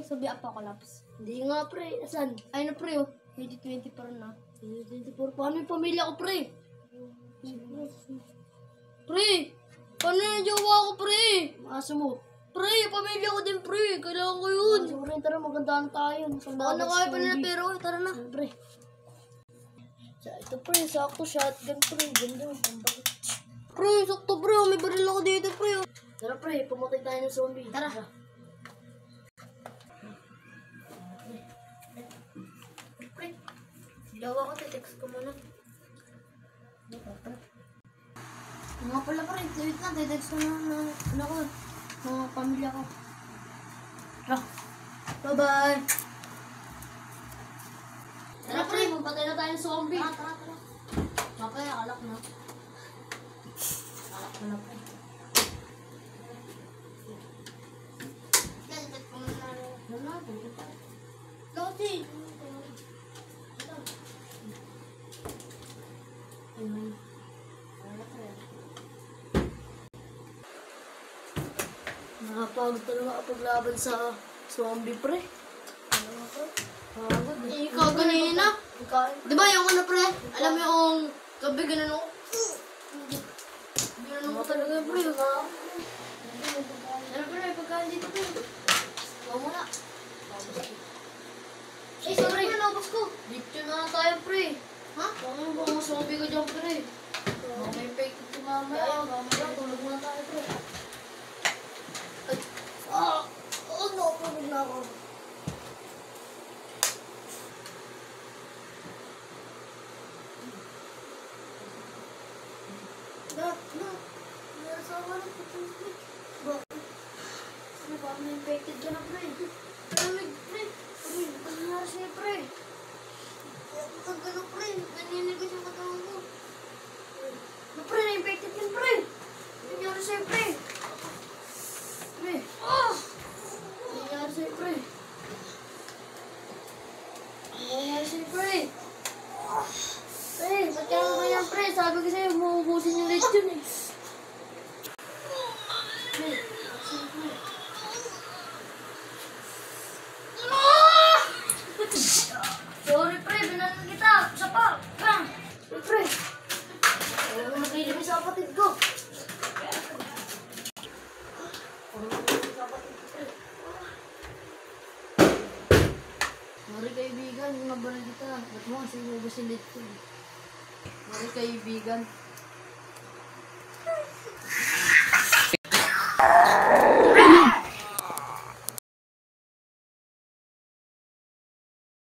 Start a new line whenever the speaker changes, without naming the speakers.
Sabi Apocalypse.
Hindi nga, pre. Asan?
Ay na pre, oh. 2024 na.
2024. Paano yung pamilya ko, pre?
Pre! Paano yung jowa ko, pre?
Asa mo?
Pre, yung pamilya ko din, pre. Kailangan ko yun.
Siguro tara, magandaan tayo.
Baka na kaya pa nila pera ko. Tara na.
Pre. Ito, pre. Sakto shotgun, pre. Ganda yung pambakit.
Pre, sakto, pre. May baril ako dito, pre.
Tara, pre. Pumatay tayo ng zombie.
Tara.
Pre. Dawa ko, text ko muna.
Nga pala, pre. Wait na. Text ko na ako. Mga pamilya ko. Tara. Bye-bye.
Tara, pre. Magpatay na tayo ng zombie.
Tara. Mapaya, alak na. Alak na pre.
Lodi. Nakapagod talaga kapag laban sa zombie, pre.
Ikaw kanina? Di ba yung ano, pre? Alam mo yung gabi ganun ako? Ganun ako talaga, pre. Ano, pre? Pagkaan dito, pre. Ikaw muna.
Eh, sorry.
Nabas ko.
Dito na tayo, pre.
Ha?
Baka mo zombie ka dyan, pre. Baka may fake si mamaya. Mamaya, tulog muna tayo, pre. No, tulog na ako. Nasawa na po ito, pre. Bakit? Ano ba? May infected ka na, pre. Malamig, pre. Pre, ano nangyari sa'yo, pre?
Ang gano'n, pre. Naninigis yung katawan ko.
Ano, pre? Na-infected ka, pre. Ano nangyari sa'yo, pre? Pre. Ano nangyari sa'yo, pre? Ano nangyari sa'yo, pre? Pre, ba't ka naman yan, pre? Sabi ko sa'yo, mauubusin yung lead yun, eh. Pre, sa'yo, pre. Sorry, pre. Binanan kita. Isa pa. Bang! Pre. Ayaw mo nakilimig sa kapatid ko.
Sorry kaibigan, yung nabalan kita. Ba't mo kasi hugas yung lead ko? Sorry kaibigan.